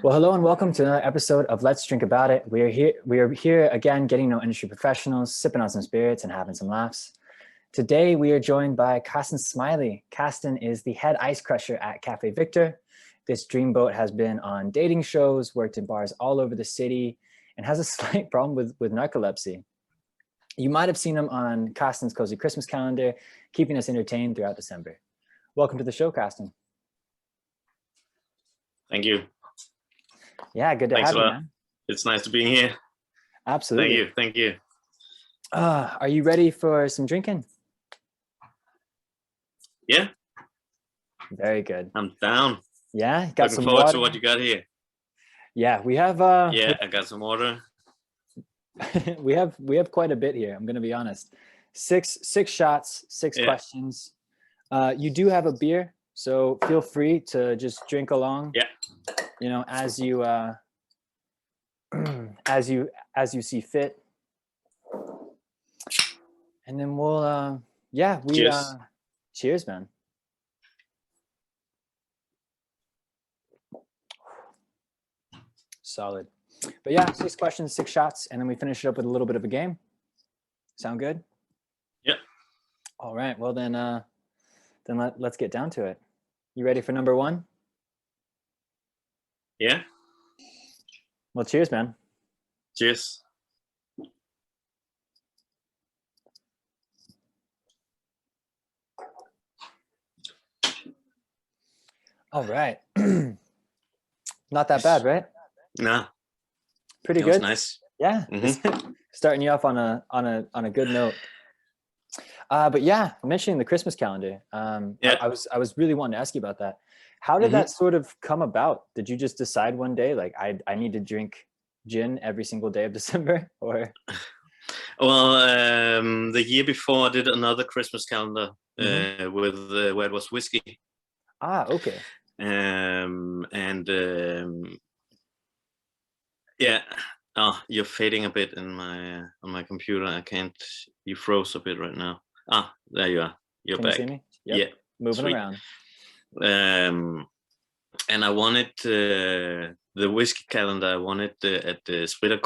Well, hello and welcome to another episode of Let's Drink About It. We are here again, getting to know industry professionals, sipping on some spirits, and having some laughs. Today, we are joined by Carsten Smiley. Carsten is the head ice crusher at Cafe Victor. This dreamboat has been on dating shows, worked in bars all over the city, and has a slight problem with narcolepsy. You might have seen him on Carsten's Cozy Christmas calendar, keeping us entertained throughout December. Welcome to the show, Carsten. Thank you. Yeah, good to Thanks have a you, lot. man. It's nice to be here. Absolutely. Thank you. Are you ready for some drinking? Yeah, Very good. I'm down. Yeah, got Looking some forward water. to what you got here. Yeah, we have I got some water. we have quite a bit here. I'm gonna be honest. Six shots, six questions. You do have a beer, so feel free to just drink along. Yeah. You know, as you as you see fit. And then we'll Cheers. Cheers, man. Solid. But yeah, 6 questions, 6 shots, and then we finish it up with a little bit of a game. Sound good? Yeah. All right. Well, then let's get down to it. You ready for number 1? Yeah. Well, cheers, man. Cheers. All right. Not that bad, right? Nah. Pretty That was good. nice. Yeah. Mm-hmm. Starting you off on a good note. But yeah, mentioning the Christmas calendar. I was really wanting to ask you about that. How did that sort of come about? Did you just decide one day, like, I need to drink gin every single day of December, or? Well, the year before I did another Christmas calendar with where it was whiskey. Okay. Yeah. Oh, you're fading a bit in my on my computer. I can't. You froze a bit right now. There you are. You're Can back. you see me? Yep. Yeah. Moving Sweet. around. And I wanted the whiskey calendar. I wanted at the Splitter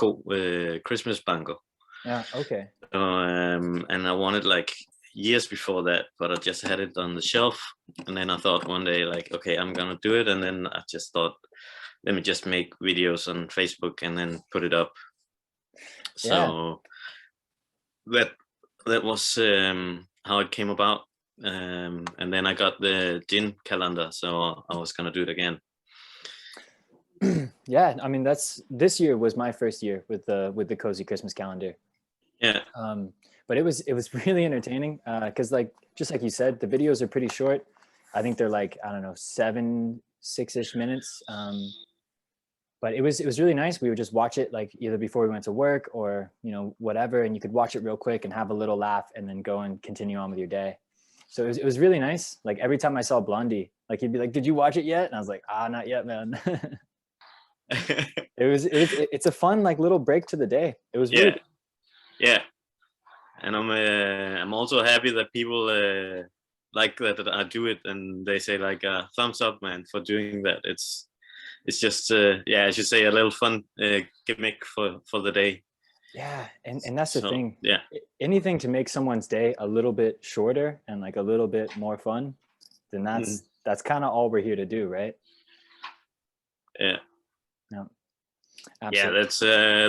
Christmas Bango. Yeah. Okay. And I wanted like years before that, but I just had it on the shelf. And then I thought one day, like, okay, I'm gonna do it. And then I just thought, let me just make videos on Facebook and then put it up. So that was how it came about. And then I got the gin calendar, so I was gonna do it again. Yeah, I mean, this year was my first year with the Cozy Christmas calendar. Yeah. But it was really entertaining because, like, just like you said, the videos are pretty short. I think they're like, I don't know, 6-ish minutes. But it was really nice. We would just watch it like either before we went to work or, you know, whatever, and you could watch it real quick and have a little laugh and then go and continue on with your day. So it was really nice. Like every time I saw Blondie, like he'd be like, "Did you watch it yet?" And I was like, "Not yet, man." It's a fun like little break to the day. It was really good. Yeah. And I'm also happy that people like that I do it, and they say like thumbs up, man, for doing that. It's just I should say a little fun gimmick for the day. Yeah, and that's the thing. Yeah, anything to make someone's day a little bit shorter and like a little bit more fun, then that's kind of all we're here to do, right? Yeah. No. Absolutely. Yeah,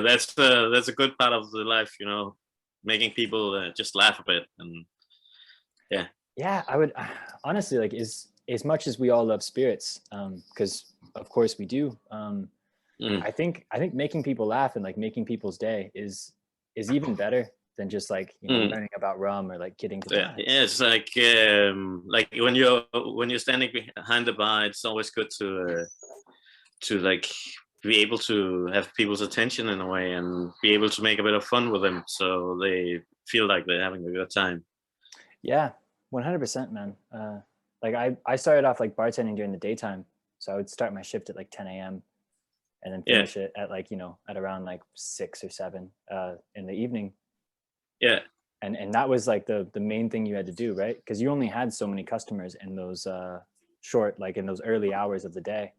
that's a good part of the life, you know, making people just laugh a bit. And yeah, I would honestly, like, as much as we all love spirits, because of course we do, I think making people laugh and like making people's day is even better than just like, you know, learning about rum or like getting to yeah, it's like when you're standing behind the bar, it's always good to like be able to have people's attention in a way and be able to make a bit of fun with them so they feel like they're having a good time. Yeah, 100%, man. Like I started off like bartending during the daytime, so I would start my shift at like 10 a.m. and then finish it at like, you know, at around like 6 or 7 in the evening. Yeah. And that was like the main thing you had to do, right? Because you only had so many customers in those short, like in those early hours of the day.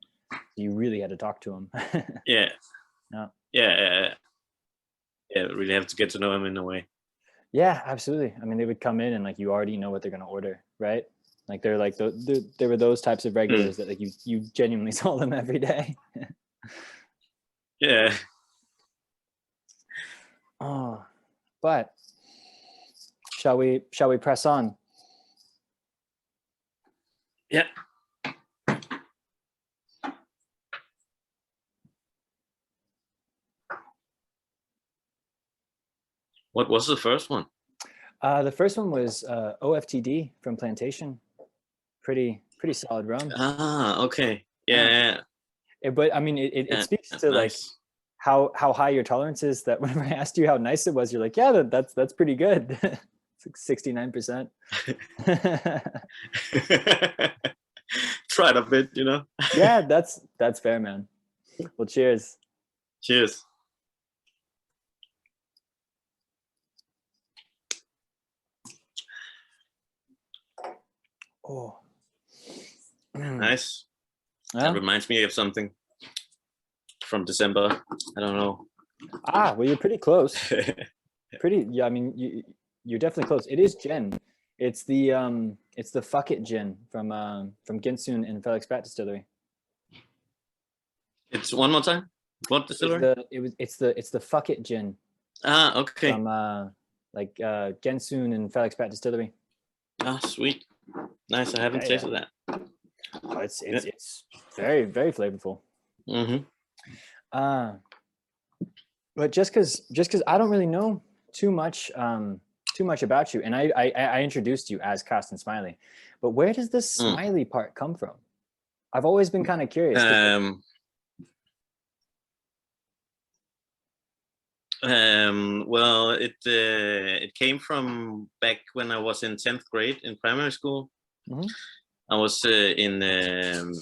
You really had to talk to him. Yeah. No. Yeah. Really have to get to know him in a way. Yeah, absolutely. I mean, they would come in and like you already know what they're gonna order, right? Like they're like there were those types of regulars that like you genuinely saw them every day. Yeah. Oh, but shall we press on? Yeah. What was the first one? The first one was OFTD from Plantation. Pretty solid rum. Okay. Yeah. But I mean, it speaks to nice. like how high your tolerance is. That whenever I asked you how nice it was, you're like, yeah, that's pretty good. It's like 69%. Tried a bit, you know. Yeah, that's fair, man. Well, cheers. Cheers. Oh, nice. Yeah. That reminds me of something from December. I don't know. Well, you're pretty close. Yeah, I mean, you're definitely close. It is gin. It's the Fuck It gin from Ginsun and Felix-Pratt Distillery. It's one more time. What distillery? It's the Fuck It gin. Okay. From Ginsun and Felix-Pratt Distillery. Sweet. Nice. I haven't tasted that. Oh, it's very, very flavorful. But just because I don't really know too much about you, and I introduced you as Carsten Smiley, but where does this Smiley part come from? I've always been kind of curious. Well, it came from back when I was in 10th grade in primary school. I was in a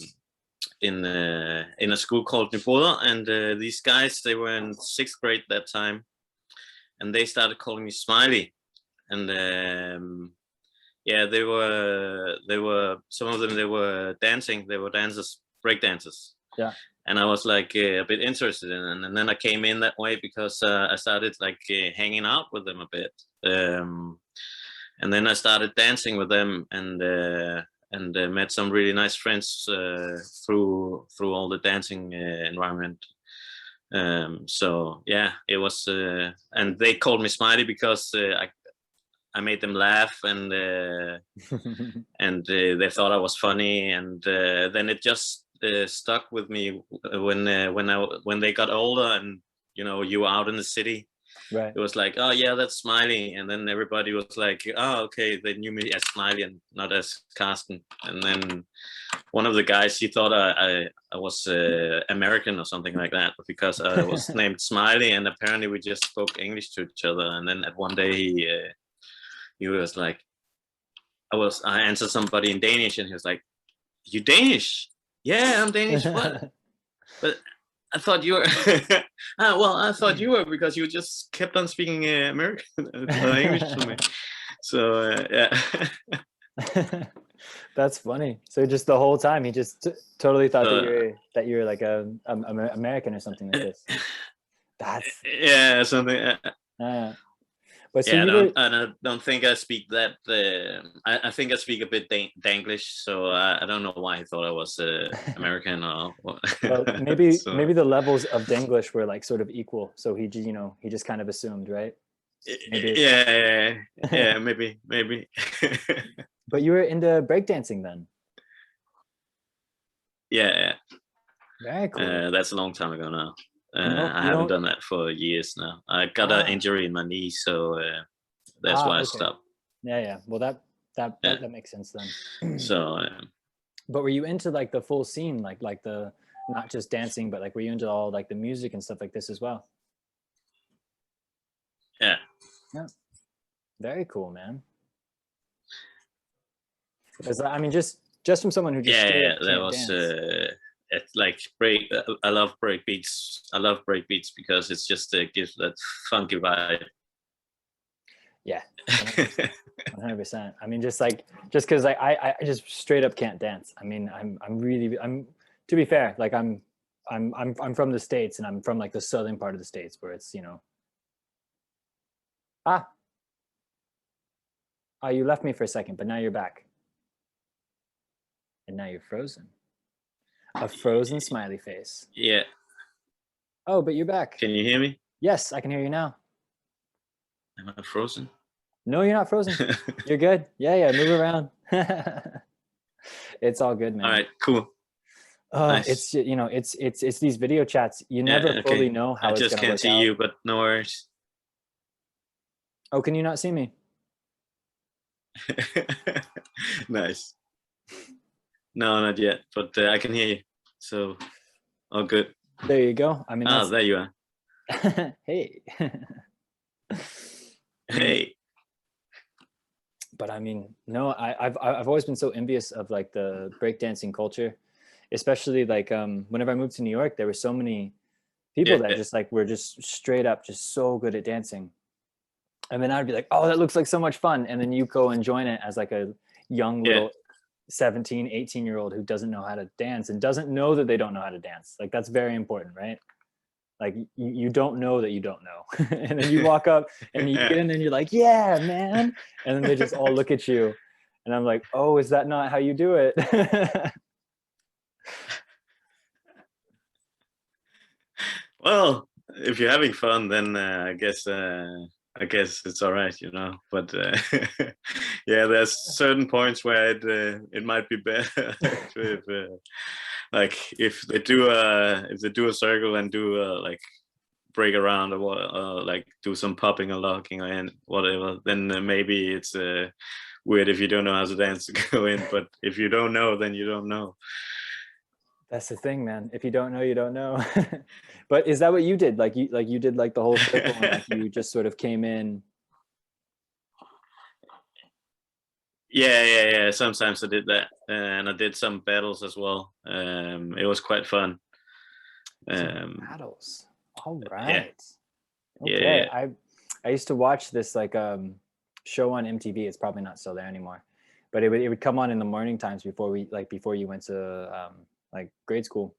school called Nyboder, and these guys, they were in 6th grade that time, and they started calling me Smiley. And they were some of them, they were dancing, they were dancers, break dancers. Yeah. And I was like a bit interested in it, and then I came in that way because I started like hanging out with them a bit, and then I started dancing with them, and met some really nice friends through all the dancing environment. So yeah, it was, and they called me Smiley because I made them laugh, and and they thought I was funny, and then it just stuck with me when they got older, and you know, you were out in the city. Right. It was like, oh yeah, that's Smiley, and then everybody was like, oh okay, they knew me as Smiley and not as Carsten. And then one of the guys, he thought I was American or something like that because I was named Smiley, and apparently we just spoke English to each other. And then at one day he was like, I answered somebody in Danish, and he was like, you Danish? Yeah, I'm Danish. What? But I thought you were. Well, I thought you were, because you just kept on speaking American English to me. So yeah. That's funny. So just the whole time he just totally thought that you were like a American or something like this. That's something. But so I don't think I speak that. I think I speak a bit Danglish, so I don't know why he thought I was American or. Well, maybe maybe the levels of Danglish were like sort of equal, so he just kind of assumed, right? Maybe maybe. But you were into breakdancing then? Yeah. Very cool. That's a long time ago now. I haven't done that for years now. I got an injury in my knee, so that's why I stopped. Yeah. Well, that makes sense then. So. But were you into like the full scene, like the not just dancing, but like were you into all like the music and stuff like this as well? Yeah. Yeah. Very cool, man. Because I mean, just from someone who just that was it's like break. I love break beats. I love break beats because it's just gives that funky vibe. Yeah, 100%. I mean, just because I just straight up can't dance. I mean, I'm To be fair, like I'm from the States, and I'm from like the southern part of the States where it's, you left me for a second, but now you're back. And now you're frozen. A frozen smiley face. Yeah. Oh, but you're back. Can you hear me? Yes, I can hear you now. Am I frozen? No, you're not frozen. You're good. Yeah, move around. It's all good, man. All right, cool. Nice. It's it's these video chats. You never fully know how it's gonna work out. I just can't see you, but no worries. Oh, can you not see me? Nice. No, not yet, but I can hear you, so all good. There you go. I mean, there you are. Hey. Hey. But I mean, no, I've always been so envious of like the breakdancing culture, especially like whenever I moved to New York, there were so many people that just like were just straight up just so good at dancing. And then I'd be like, oh, that looks like so much fun. And then you go and join it as like a young little 17, 18-year-old who doesn't know how to dance and doesn't know that they don't know how to dance. Like that's very important, right? Like you don't know that you don't know. And then you walk up and you get in there and you're like, yeah, man. And then they just all look at you. And I'm like, oh, is that not how you do it? Well, if you're having fun, then I guess it's all right, But yeah, there's certain points where it might be better if they do a circle and do like break around or like do some popping or locking or whatever, then maybe it's weird if you don't know how to dance to go in. But if you don't know, then you don't know. That's the thing, man. If you don't know, you don't know. But is that what you did? Like you did like the whole circle and like you just sort of came in. Yeah. Sometimes I did that, and I did some battles as well. It was quite fun. Battles. All right. Yeah. Okay. Yeah. I used to watch this like show on MTV. It's probably not still there anymore, but it would come on in the morning times before you went to like grade school,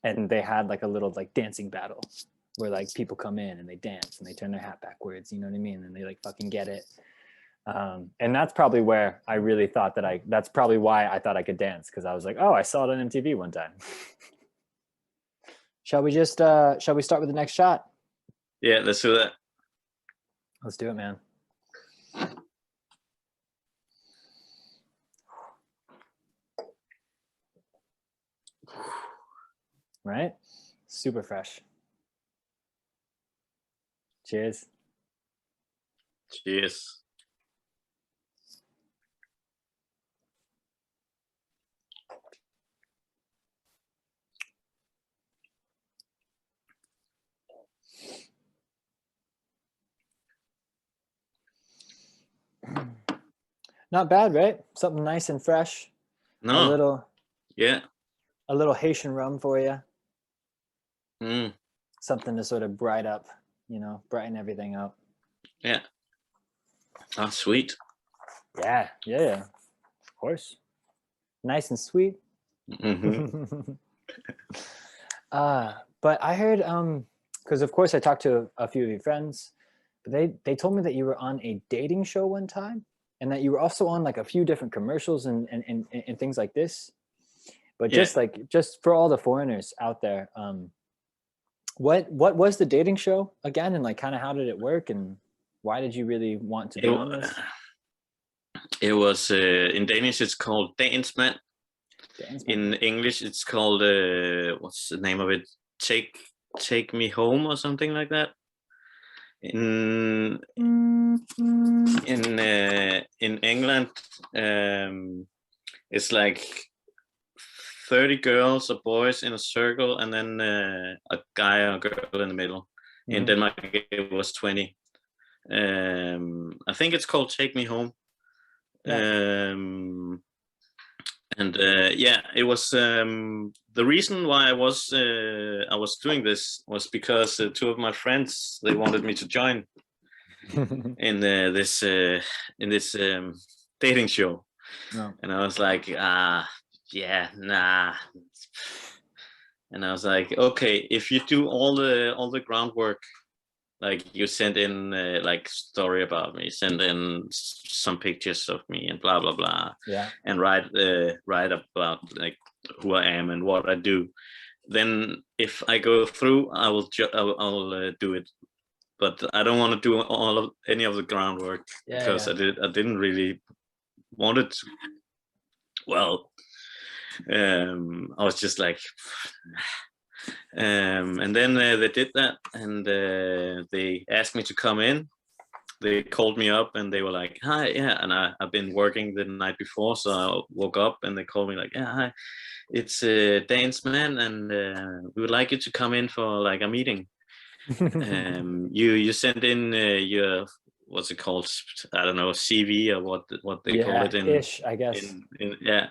and they had like a little like dancing battle where like people come in and they dance and they turn their hat backwards, you know what I mean, and they like fucking get it. And that's probably where I really thought that's probably why I thought I could dance, because I was like, oh, I saw it on MTV one time. Shall we start with the next shot? Yeah, let's do that. Let's do it, man. Right? Super fresh. Cheers. Cheers. Not bad, right? Something nice and fresh. No. A little Haitian rum for you. Mm. Something to sort of brighten everything up. Yeah. Oh, sweet. Yeah. Of course. Nice and sweet. Mm-hmm. But I heard, because of course I talked to a few of your friends, but they told me that you were on a dating show one time, and that you were also on like a few different commercials and things like this. But just for all the foreigners out there, what was the dating show again, and like kind of how did it work, and why did you really want to be on this? It was in Danish it's called Dansmand. In English it's called what's the name of it? Take Me Home or something like that. In England, it's like 30 girls or boys in a circle, and then a guy or a girl in the middle. Mm-hmm. In Denmark, it was 20. I think it's called Take Me Home. Yeah. It was the reason why I was doing this was because two of my friends, they wanted me to join in this dating show. No. And I was like, it's And I was like, okay, if you do all the groundwork, like you send in like story about me, send in some pictures of me and blah blah blah, Yeah. and write about like who I am and what I do. Then if I go through, I'll do it. But I don't want to do any of the groundwork because I didn't really want it. Well, I was just like, and then they did that, and they asked me to come in. They called me up and they were like, hi, yeah. And I've been working the night before, so I woke up and they called me like, yeah, hi, it's Dane's man, and we would like you to come in for like a meeting. You send in your, what's it called? I don't know, CV or what they call it in ish, I guess. Yeah.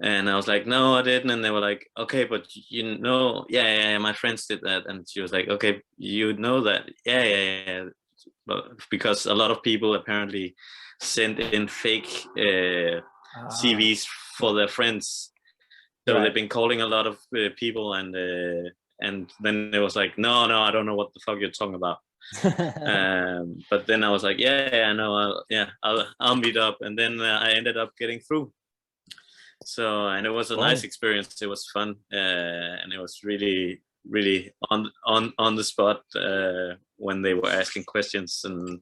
And I was like, no, I didn't. And they were like, okay, but you know, yeah, my friends did that. And she was like, okay, you know that, yeah. But because a lot of people apparently send in fake CVs for their friends, so they've been calling a lot of people, and then it was like, no, I don't know what the fuck you're talking about. But then I was like, yeah, I know, I'll meet up, and then I ended up getting through. So, and it was a nice experience. It was fun, and it was really on the spot when they were asking questions and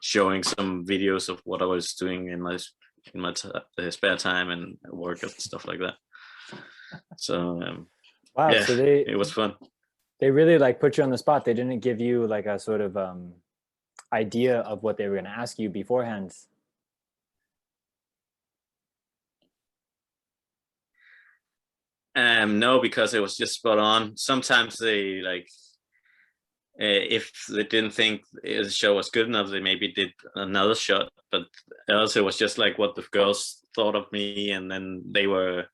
showing some videos of what I was doing in my spare time and work and stuff like that. So wow, yeah, so it was fun. They really like put you on the spot. They didn't give you like a sort of idea of what they were going to ask you beforehand. No, because it was just spot on. Sometimes they like, if they didn't think the show was good enough, they maybe did another shot. But also it was just like what the girls thought of me, and then they were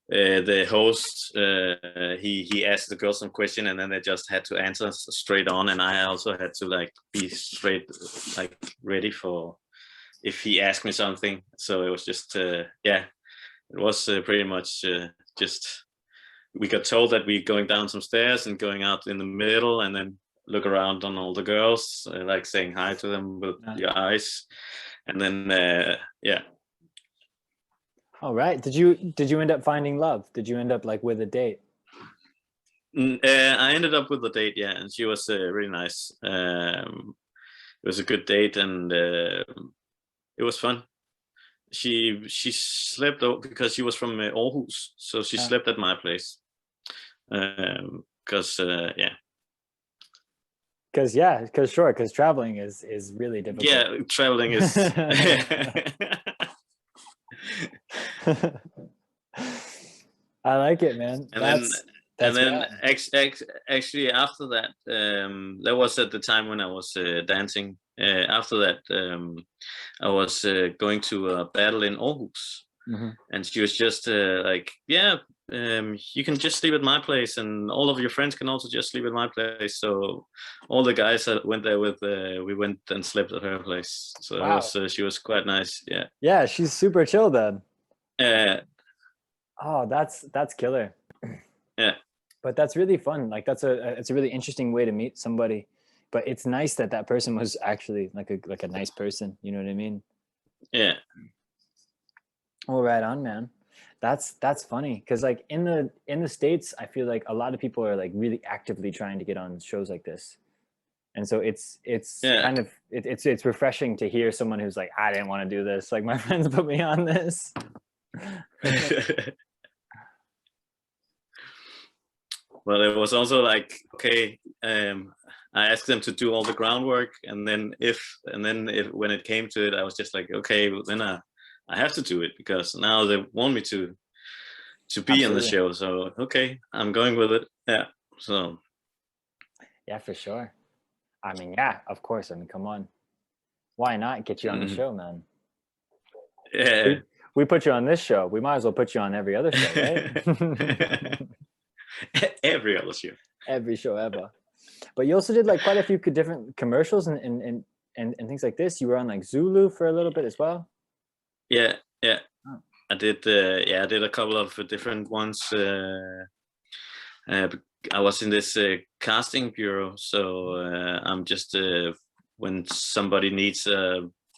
the host. He asked the girls some question, and then they just had to answer straight on, and I also had to like be straight, like ready for if he asked me something. So it was just yeah, it was pretty much just, we got told that we're going down some stairs and going out in the middle, and then look around on all the girls, like saying hi to them with your eyes, and then yeah. All right. Did you end up finding love? Did you end up like with a date? I ended up with a date, yeah, and she was really nice. It was a good date, and it was fun. She slept because she was from Aarhus, so she slept at my place. Because because traveling is really difficult. Yeah, traveling is. I like it, man. Then actually after that, that was at the time when I was dancing. After that, I was going to a battle in Aarhus, and she was just like, yeah, you can just sleep at my place, and all of your friends can also just sleep at my place. So all the guys that went there with, we went and slept at her place. So it was, she was quite nice. Yeah, she's super chill then. Oh, that's killer. Yeah, but that's really fun. Like it's a really interesting way to meet somebody. But it's nice that that person was actually like a nice person. You know what I mean? Yeah. Oh, right on, man. That's funny because like in the States, I feel like a lot of people are like really actively trying to get on shows like this, and so it's kind of it's refreshing to hear someone who's like, I didn't want to do this. Like my friends put me on this. Well, it was also like, okay, I asked them to do all the groundwork, and then when it came to it, I was just like, okay, well, then I have to do it because now they want me to be in the show. So okay, I'm going with it. Yeah. So. Yeah, for sure. I mean, yeah, of course. I mean, come on. Why not get you on the show, man? Yeah. We put you on this show. We might as well put you on every other show, right? Every other show. Every show ever. But you also did like quite a few different commercials and things like this. You were on like Zulu for a little bit as well. Yeah. Oh. I did a couple of different ones. I was in this casting bureau, so I'm just when somebody needs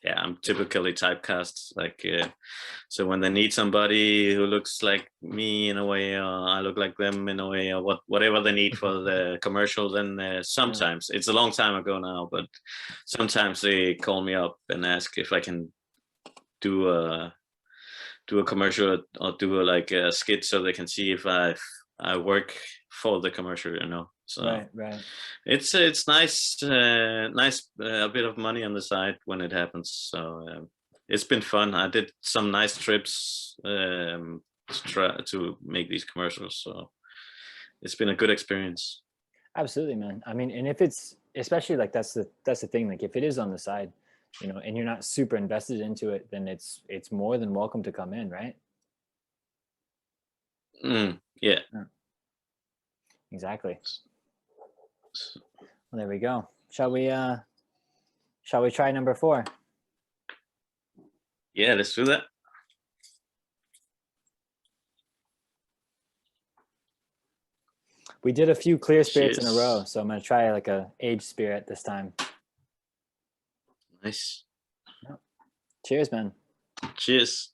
I'm typically typecast, like so when they need somebody who looks like me in a way, or I look like them in a way, or whatever they need for the commercial, then sometimes it's a long time ago now, but sometimes they call me up and ask if I can do a commercial or do a skit, so they can see if I work for the commercial, So right. it's nice, a bit of money on the side when it happens. So it's been fun. I did some nice trips to try to make these commercials. So it's been a good experience. Absolutely, man. I mean, and if it's especially like that's the thing. Like if it is on the side, and you're not super invested into it, then it's more than welcome to come in, right? Yeah. Exactly. Well, there we go. Shall we try number 4? Yeah, let's do that. We did a few clear spirits in a row, Cheers. so I'm gonna try like a aged spirit this time. Nice. Cheers, man. Cheers.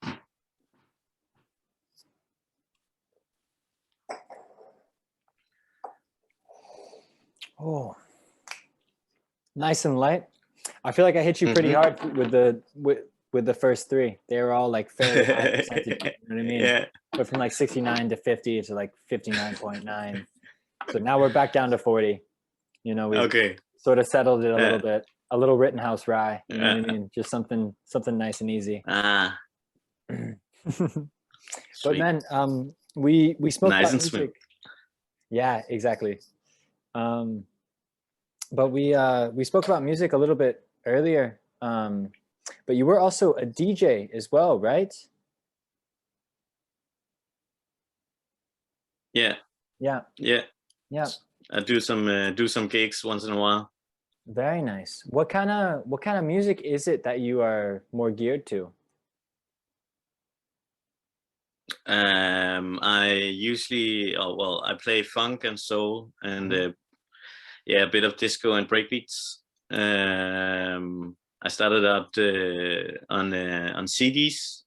Oh, nice and light. I feel like I hit you pretty hard with the first 3. They were all like fairly high percentage, you know what I mean? Yeah. But from like 69 to 50 to like 59.9. So now we're back down to 40. We Okay. sort of settled it a little bit. A little Rittenhouse rye, you know what I mean? Just something nice and easy. But man, we spoke nice about and music. sweet. Yeah, exactly. But we spoke about music a little bit earlier. But you were also a DJ as well, right? Yeah. Yeah. I do some gigs once in a while. Very nice. What kind of music is it that you are more geared to? I usually, I play funk and soul and a bit of disco and breakbeats. I started out on CDs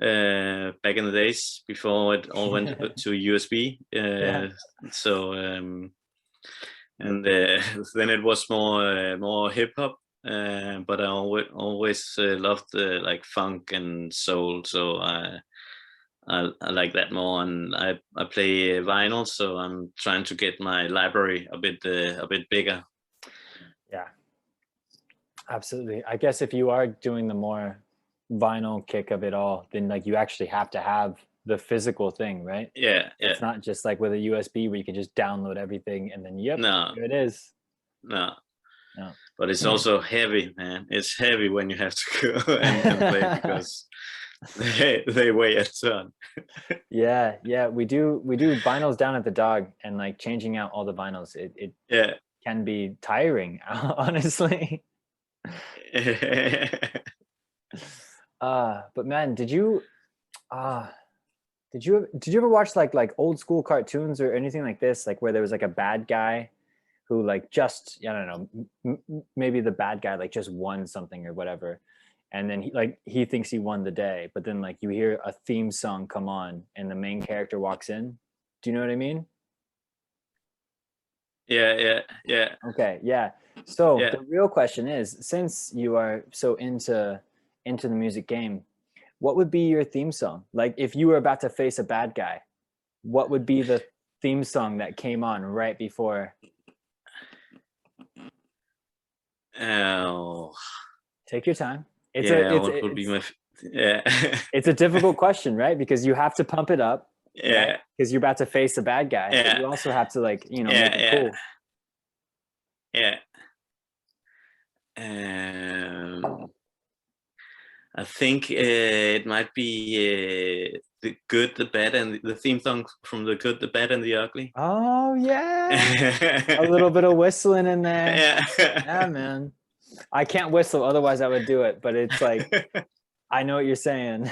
back in the days before it all went to USB. So and then it was more hip hop. But I always loved like funk and soul, so I like that more, and I play vinyl, so I'm trying to get my library a bit bigger. Yeah, absolutely. I guess if you are doing the more vinyl kick of it all, then like you actually have to have the physical thing, right? Yeah. It's not just like with a USB where you can just download everything and then here it is. No. But it's also heavy, man. It's heavy when you have to go and play because they weigh a ton. Yeah. We do vinyls down at the dog, and like changing out all the vinyls, it can be tiring, honestly. But man, did you ever watch like old school cartoons or anything like this, like where there was like a bad guy who like just, I don't know, maybe the bad guy like just won something or whatever, and then he thinks he won the day, but then like you hear a theme song come on and the main character walks in? Do you know what I mean? Yeah. Okay, yeah. So the real question is, since you are so into the music game, what would be your theme song? Like if you were about to face a bad guy, what would be the theme song that came on right before? Oh, take your time. It's a difficult question, right? Because you have to pump it up, right? Because you're about to face a bad guy, but you also have to like, make it cool. I think it might be The Good, the Bad, and the theme song from The Good, the Bad, and the Ugly. Oh yeah, a little bit of whistling in there. Yeah, man. I can't whistle, otherwise I would do it. But it's like I know what you're saying.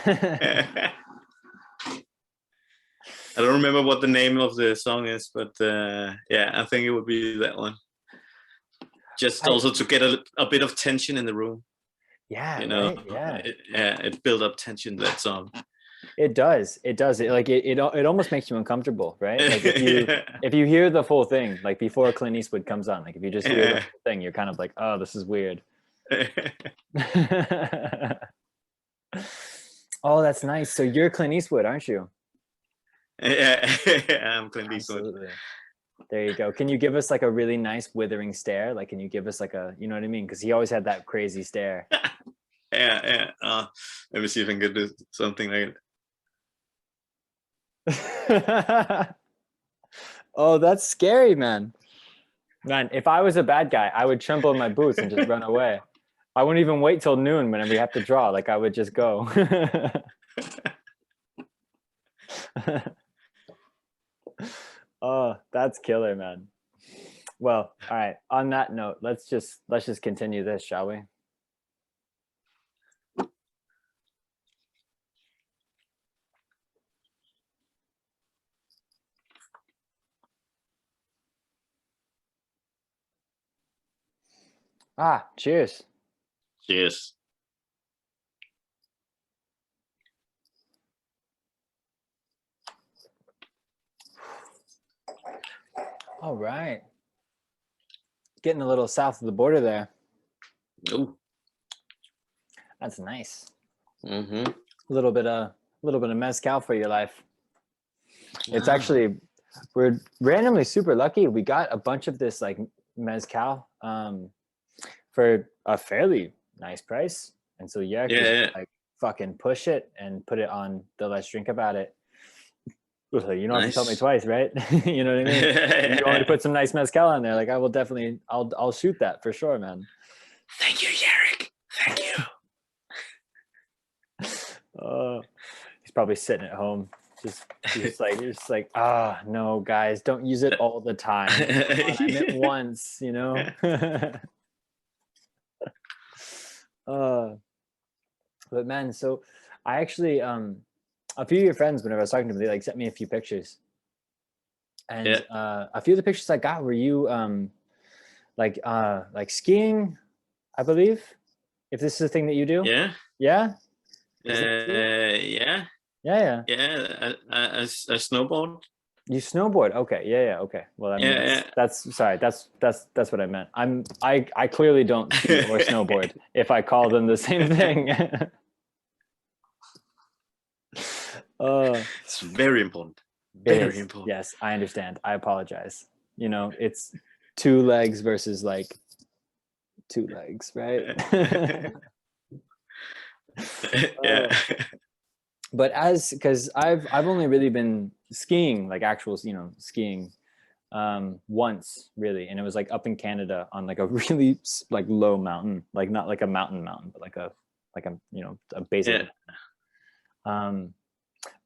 I don't remember what the name of the song is, but yeah, I think it would be that one. Just also to get a bit of tension in the room. Yeah, You know, right? it built up tension, that song. It does. It like it almost makes you uncomfortable, right? Like if you hear the full thing, like before Clint Eastwood comes on, like if you just hear the full thing, you're kind of like, oh, this is weird. Oh, that's nice. So you're Clint Eastwood, aren't you? Yeah, I'm Clint Eastwood. Absolutely. There you go. Can you give us like a really nice withering stare? Like, can you give us like a, you know what I mean? Because he always had that crazy stare. Yeah. Let me see if I can do something like it. Oh, that's scary, man. Man, if I was a bad guy, I would tremble in my boots and just run away. I wouldn't even wait till noon whenever we have to draw. Like, I would just go. Oh, that's killer, man. Well, all right. On that note, let's just continue this, shall we? Ah, cheers. Cheers. All right. Getting a little south of the border there. Oh, that's nice. Mm-hmm. A little bit of mezcal for your life. It's actually, we're randomly super lucky. We got a bunch of this like mezcal for a fairly nice price, and so like fucking push it and put it on the Let's Drink About It. You don't have to tell me twice, right? You know what I mean? If you want me to put some nice mezcal on there, like I will definitely, I'll shoot that for sure, man. Thank you, Yarrick. Thank you. He's probably sitting at home, just like, ah, oh, no, guys, don't use it all the time. I meant once, you know. But man, so I actually a few of your friends, whenever I was talking to them, they like sent me a few pictures, and a few of the pictures I got were you like skiing, I believe, if this is a thing that you do. Yeah yeah I snowboard. You snowboard? Okay. Yeah. Okay. Well, I mean, that's what I meant. I clearly don't ski or snowboard if I call them the same thing. It's very important. Very important. Yes, I understand. I apologize. You know, it's 2 legs versus like 2 legs, right? Yeah. But because I've only really been skiing, like actual, skiing once really, and it was like up in Canada on like a really like low mountain, like not like a mountain, but like a a basic.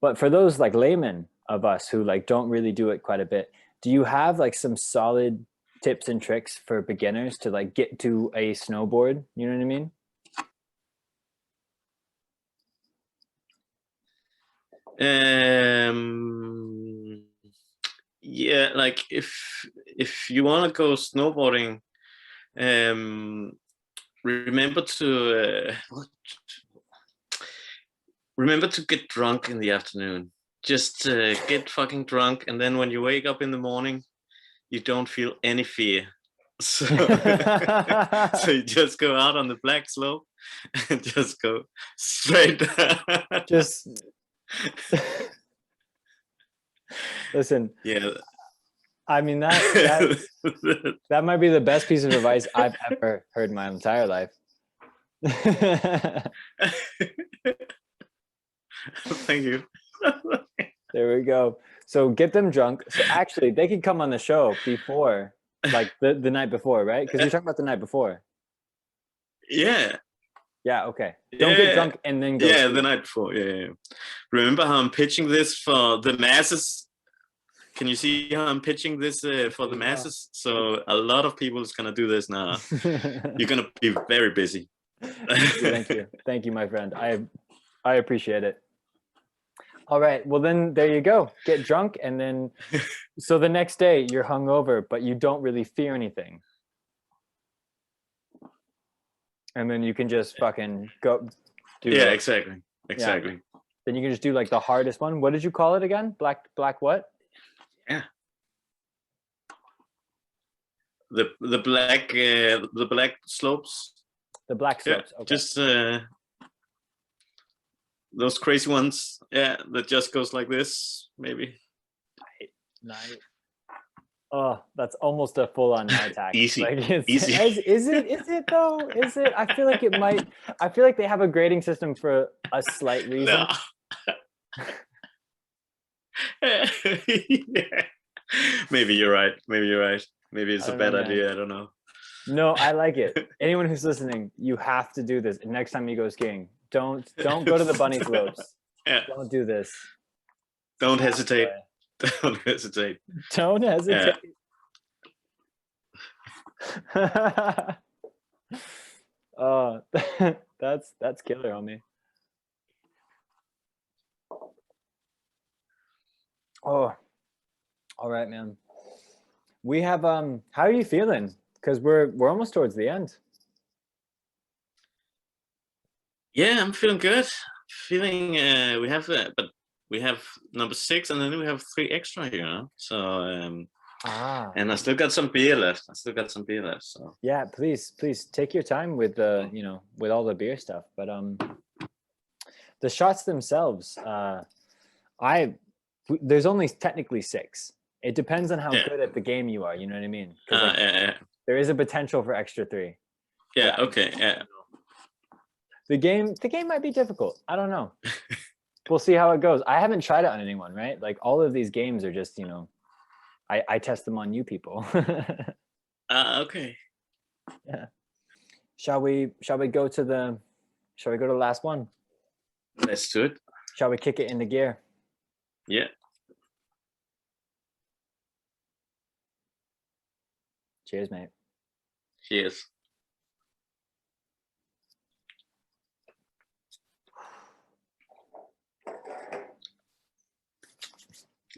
But for those like laymen of us who like don't really do it quite a bit, do you have like some solid tips and tricks for beginners to like get to a snowboard? You know what I mean? Yeah, like if you want to go snowboarding, remember to get drunk in the afternoon. Just get fucking drunk, and then when you wake up in the morning, you don't feel any fear. So, so you just go out on the black slope and just go straight down. Just listen. Yeah. I mean, that might be the best piece of advice I've ever heard in my entire life. Thank you. There we go. So get them drunk. So actually, they could come on the show before, like the night before, right? Because you're talking about the night before. Yeah. Yeah. Okay. Don't get drunk and then go. Yeah, the night before. Yeah. Remember how I'm pitching this for the masses? Can you see how I'm pitching this for the masses? So a lot of people is gonna do this now. You're gonna be very busy. Thank you, my friend. I appreciate it. All right. Well, then there you go. Get drunk, and then so the next day you're hungover, but you don't really fear anything. And then you can just fucking go do Yeah, exactly. Then you can just do like the hardest one. What did you call it again? Black what? Yeah. The black slopes. The black slopes. Yeah, Okay. just those crazy ones. Yeah, that just goes like this, maybe. Nice. Oh, that's almost a full-on night attack. Easy. Like Easy. Is it though? Is it? I feel like it might. I feel like they have a grading system for a slight reason. No. Yeah. Maybe you're right. Maybe it's a bad idea. I don't know. No, I like it. Anyone who's listening, you have to do this. Next time you go skiing, don't go to the bunny slopes. Yeah. Don't do this. Don't hesitate. Don't hesitate. Don't hesitate. Yeah. Oh, that's killer, homie. Oh, all right, man. We have how are you feeling? Because we're almost towards the end. Yeah, I'm feeling good. Feeling we have but we have number 6, and then we have 3 extra here. So and I still got some beer left. So yeah, please take your time with the with all the beer stuff. But the shots themselves, there's only technically 6. It depends on how good at the game you are. You know what I mean? There is a potential for extra 3. Yeah. Okay. Yeah. The game might be difficult. I don't know. We'll see how it goes. I haven't tried it on anyone, right? Like all of these games are just, I test them on you people. Okay. Yeah. Shall we go to the last one? Let's do it. Shall we kick it into gear? Yeah. Cheers, mate. Cheers.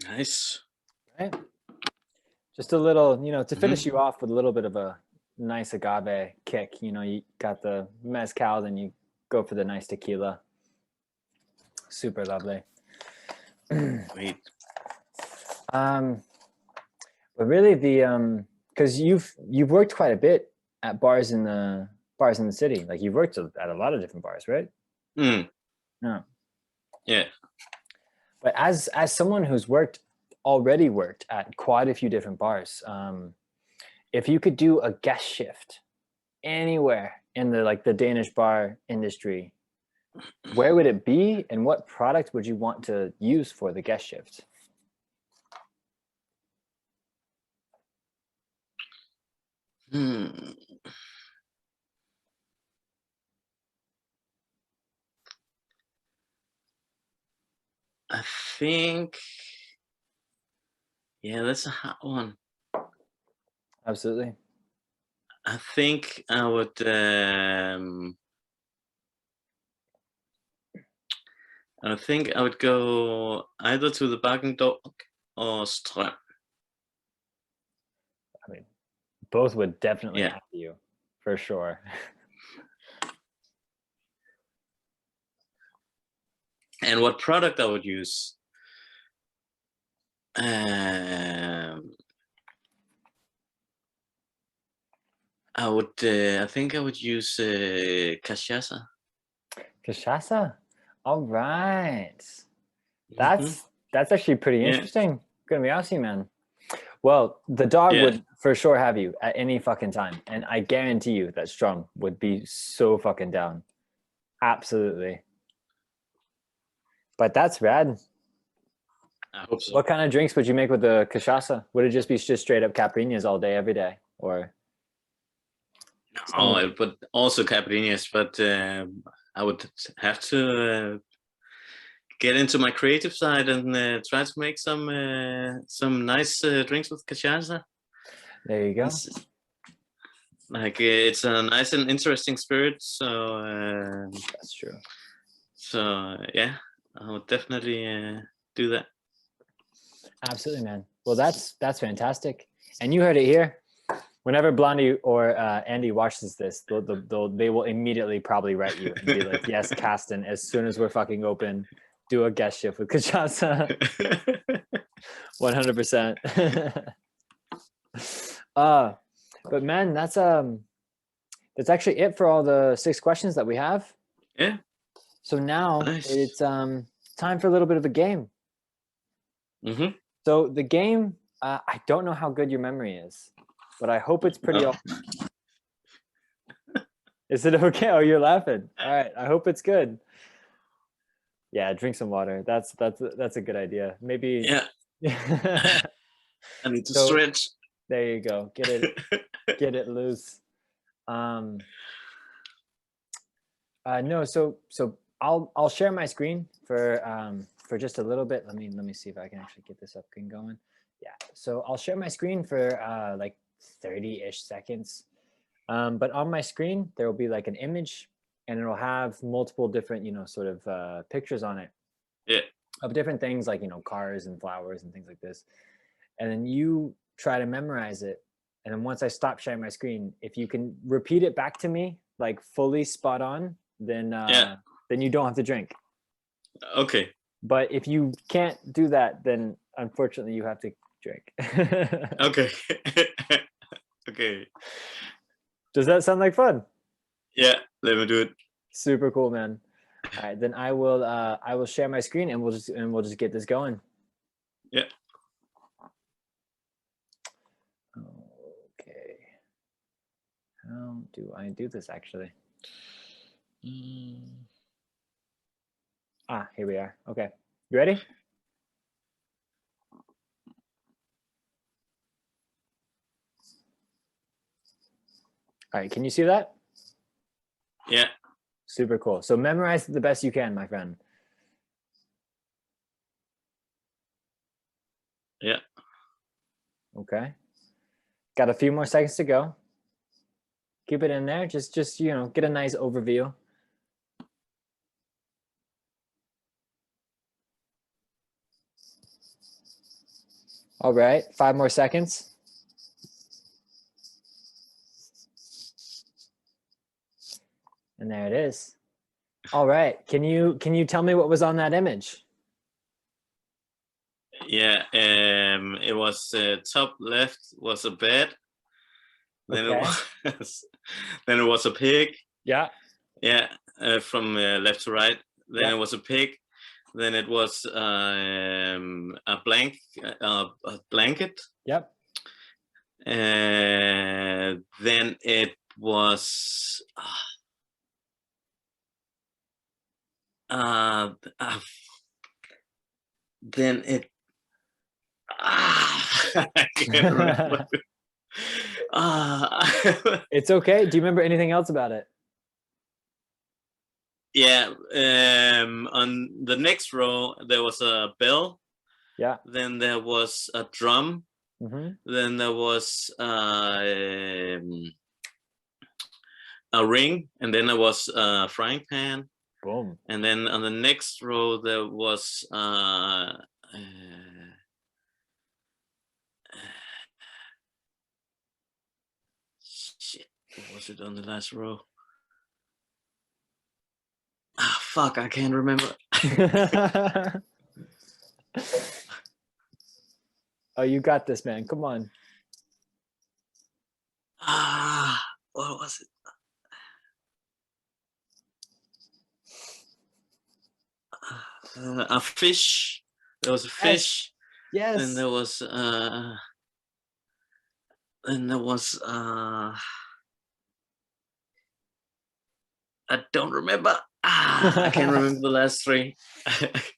Nice. Right. Just a little, to finish you off with a little bit of a nice agave kick. You got the mezcal, then you go for the nice tequila. Super lovely. Great. But really because you've worked quite a bit at bars in the city. Like you've worked at a lot of different bars, right? Yeah. But as someone who's already worked at quite a few different bars, if you could do a guest shift anywhere in the Danish bar industry, where would it be, and what product would you want to use for the guest shift? I think, yeah, that's a hot one. Absolutely. I think I would go either to the Barking Dog or Strøm. I mean, both would definitely have you, for sure. And what product I would use? I think I would use cachaça. Cachaça? All right. That's actually pretty interesting. Gonna be awesome, man. Well, the dog would for sure have you at any fucking time, and I guarantee you that Strøm would be so fucking down. Absolutely. But that's rad. I hope so. What kind of drinks would you make with the cachaça? Would it just be straight up caipirinhas all day, every day, or? Oh, but also caipirinhas, but I would have to get into my creative side and try to make some nice drinks with cachaça. There you go. It's a nice and interesting spirit, so that's true. So yeah, I would definitely do that. Absolutely, man. Well, that's fantastic. And you heard it here. Whenever Blondie or Andy watches this, they will immediately probably write you and be like, yes, Carsten, as soon as we're fucking open, do a guest shift with Kachasa. 100%. But man, that's actually it for all the 6 questions that we have. Yeah. So now Nice. it's time for a little bit of a game. Mm-hmm. So the game, I don't know how good your memory is, but I hope it's pretty awesome. Is it okay? Oh, you're laughing. All right. I hope it's good. Yeah, drink some water. That's a good idea. Maybe. Yeah. I need to So, stretch. There you go. Get it loose. No, so I'll share my screen for just a little bit. Let me see if I can actually get this up and going. Yeah. So I'll share my screen for like 30-ish seconds. But on my screen there will be like an image, and it'll have multiple different, sort of pictures on it. Yeah. Of different things like, cars and flowers and things like this. And then you try to memorize it. And then once I stop sharing my screen, if you can repeat it back to me, like fully spot on, then you don't have to drink. Okay. But if you can't do that, then unfortunately you have to drink. Okay. Okay. Does that sound like fun? Yeah, let me do it. Super cool, man. All right, then I will share my screen and we'll just get this going. Yeah. Okay. How do I do this actually? Here we are. Okay. You ready? All right. Can you see that? Yeah. Super cool. So memorize the best you can, my friend. Yeah. Okay. Got a few more seconds to go. Keep it in there. Just get a nice overview. All right. 5 more seconds. And there it is. All right. Can you tell me what was on that image? Yeah. It was top left was a bed. Then it was a pig. Yeah. Yeah. From left to right. Then it was a pig. Then it was a blanket. Yep. Then it was then it I can't remember. It's okay. Do you remember anything else about it? Yeah. On the next row there was a bell. Yeah. Then there was a drum. Mm-hmm. Then there was a ring, and then there was a frying pan. Boom. And then on the next row there was shit, what was it on the last row? Fuck, I can't remember. Oh, you got this, man. Come on. What was it? A fish. There was a fish. Yes. Then there was I don't remember. I can't remember the last 3.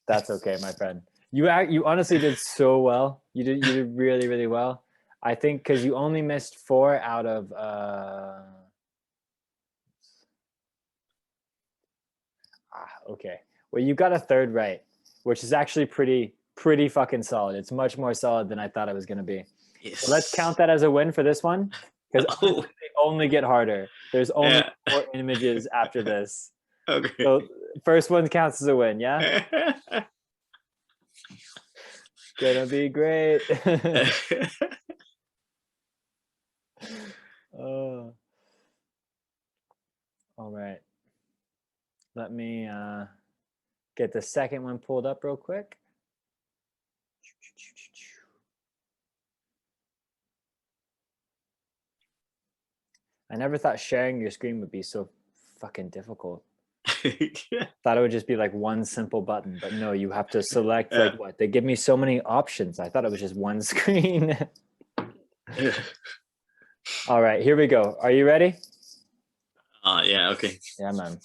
That's okay, my friend. You honestly did so well. You did really, really well. I think because you only missed 4 out of okay. Well, you got a 3rd right, which is actually pretty fucking solid. It's much more solid than I thought it was going to be. Yes. So let's count that as a win for this one, because they only get harder. There's only 4 images after this. Okay. So first one counts as a win, yeah? Gonna be great. Oh. All right. Let me get the second one pulled up real quick. I never thought sharing your screen would be so fucking difficult. Thought it would just be like one simple button, but no, you have to select like what? They give me so many options. I thought it was just one screen. All right, here we go. Are you ready? Yeah, okay. Yeah, man.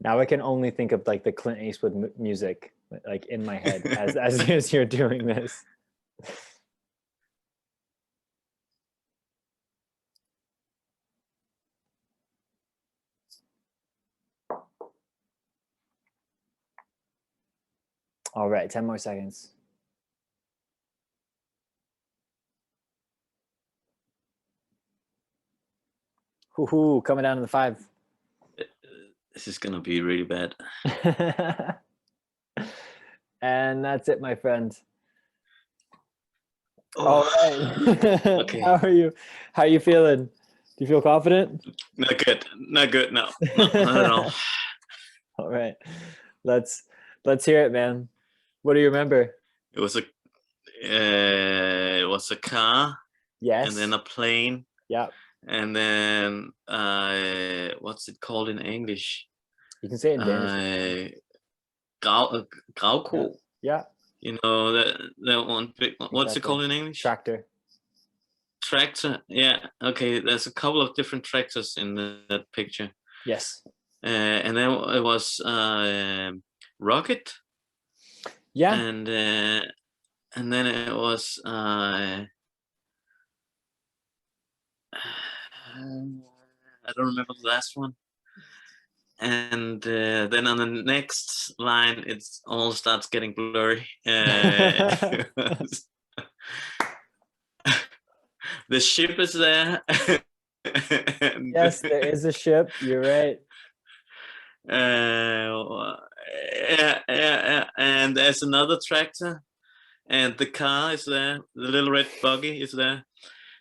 Now I can only think of like the Clint Eastwood music like in my head as you're doing this. All right, 10 more seconds. Hoo-hoo, coming down to the 5. This is gonna be really bad. And that's it, my friend. Oh. All right. Okay. How are you? How are you feeling? Do you feel confident? Not good. Not good. No, not at all. All right. Let's hear it, man. What do you remember? It was a car. Yes. And then a plane. Yeah. And then what's it called in English? You can say it in Danish. Gravko. Yeah. You know that one big one. What's it called in English? Tractor. Tractor. Yeah. Okay. There's a couple of different tractors in that picture. Yes. And then it was rocket. Yeah. And then it was I don't remember the last one. And then on the next line, it all starts getting blurry. The ship is there. Yes, there is a ship. You're right. Yeah. And there's another tractor, and the car is there. The little red buggy is there.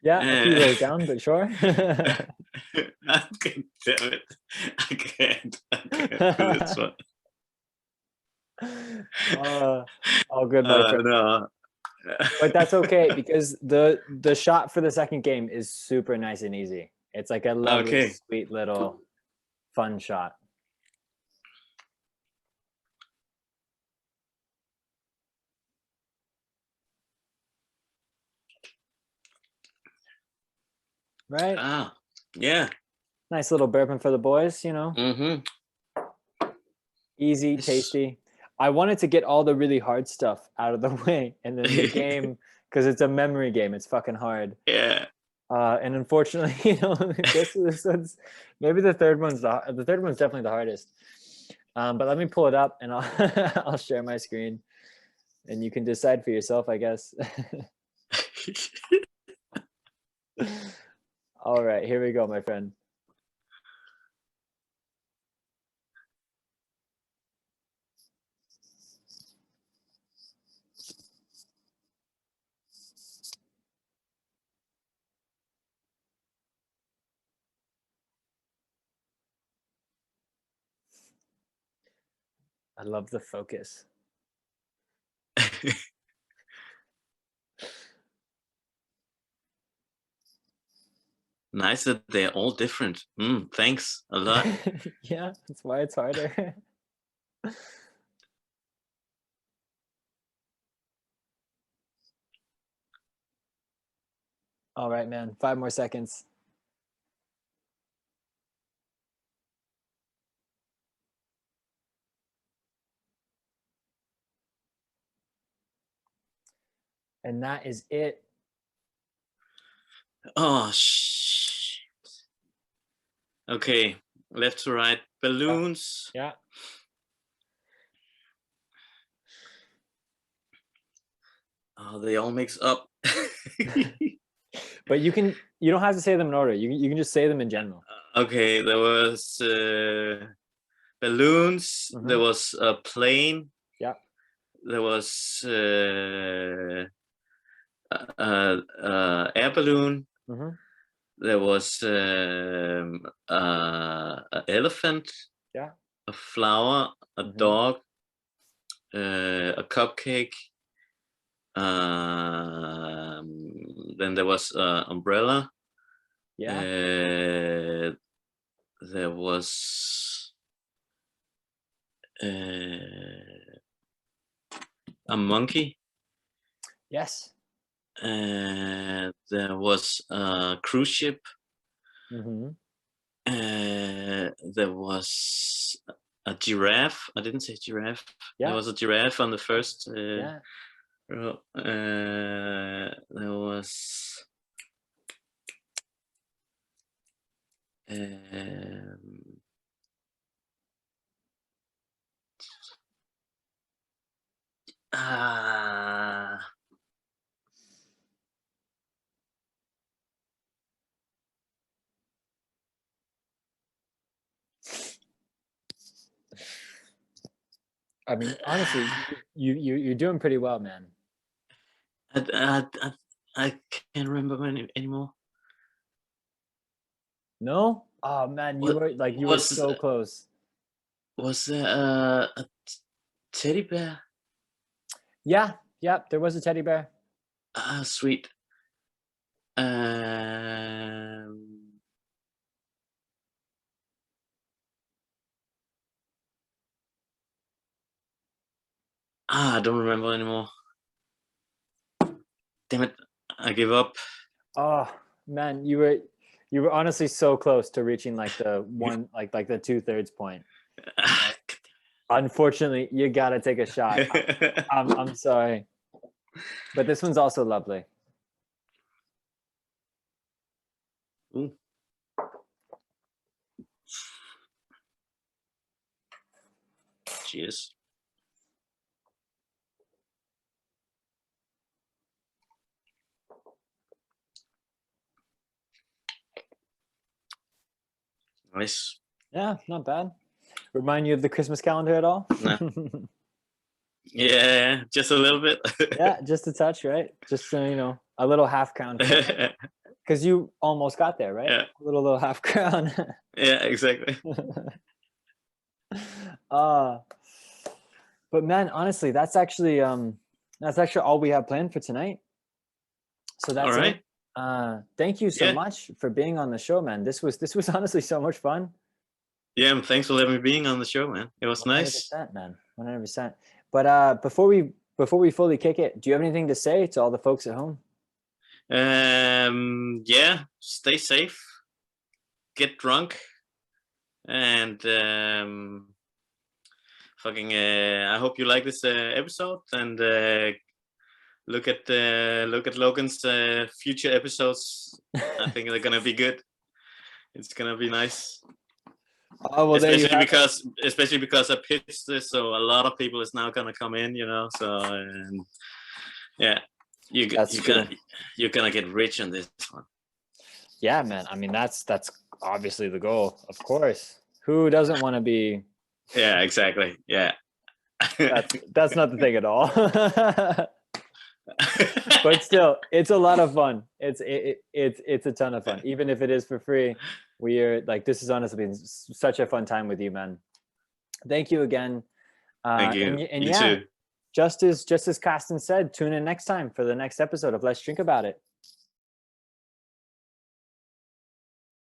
Yeah, a few rows down, but sure. God damn it! I can't do this one. All good, my friend. No. But that's okay because the shot for the second game is super nice and easy. It's like a lovely, sweet little fun shot. Right? Ah, yeah. Nice little bourbon for the boys, you know. Mm-hmm. Easy, tasty. I wanted to get all the really hard stuff out of the way, and then the game, because it's a memory game, it's fucking hard. Yeah. And unfortunately, you know, this one's maybe the third one's definitely the hardest. But let me pull it up, and I'll share my screen, and you can decide for yourself, I guess. All right, here we go, my friend. I love the focus. Nice that they're all different. Thanks a lot. Yeah, that's why it's harder. All right, man. 5 more seconds. And that is it. Oh, shit. Okay. left to right, balloons. Yeah. Oh, they all mix up. But you don't have to say them in order. You can just say them in general. Okay, there was balloons. Mhm. There was a plane. Yeah. There was air balloon. Mhm. There was an elephant. Yeah. A flower. A Mhm. dog. A cupcake. Then there was umbrella. Yeah. There was a monkey. Yes. There was a cruise ship. Mhm. There was a giraffe. I didn't say giraffe. Yeah. There was a giraffe on the first Yeah. row. There was ah, I mean, honestly, you're doing pretty well, man. I can't remember anymore. No? Oh man, you were so close. Was there a teddy bear? Yeah, there was a teddy bear. Ah, sweet. I don't remember anymore. Damn it! I give up. Oh man, you were honestly so close to reaching like the one like the 2/3 point. Unfortunately, you gotta take a shot. I'm sorry, but this one's also lovely. Ooh. Cheers. Nice. Yeah, not bad. Remind you of the Christmas calendar at all? Nah. Yeah, just a little bit. Yeah, just a touch, right? Just a little half crown. Because you almost got there, right? Yeah. A little half crown. Yeah, exactly. But man, honestly, that's actually all we have planned for tonight. So that's all right. it. Thank you so much for being on the show, man. This was honestly so much fun. Yeah, thanks for letting me being on the show, man. It was 100%, nice, man. 100%. But before we fully kick it, do you have anything to say to all the folks at home? Yeah, stay safe, get drunk, and I hope you like this episode, and look at Logan's future episodes. I think they're gonna be good. It's gonna be nice. Oh well, especially because I pitched this, so a lot of people is now gonna come in, So yeah, you're gonna get rich on this one. Yeah, man. I mean, that's obviously the goal, of course. Who doesn't want to be? Yeah, exactly. Yeah. that's not the thing at all. But still, it's a lot of fun. It's a ton of fun, even if it is for free. This has honestly been such a fun time with you, man. Thank you again. Thank you. And you yeah, too. just as Carsten said, tune in next time for the next episode of Let's Drink About It.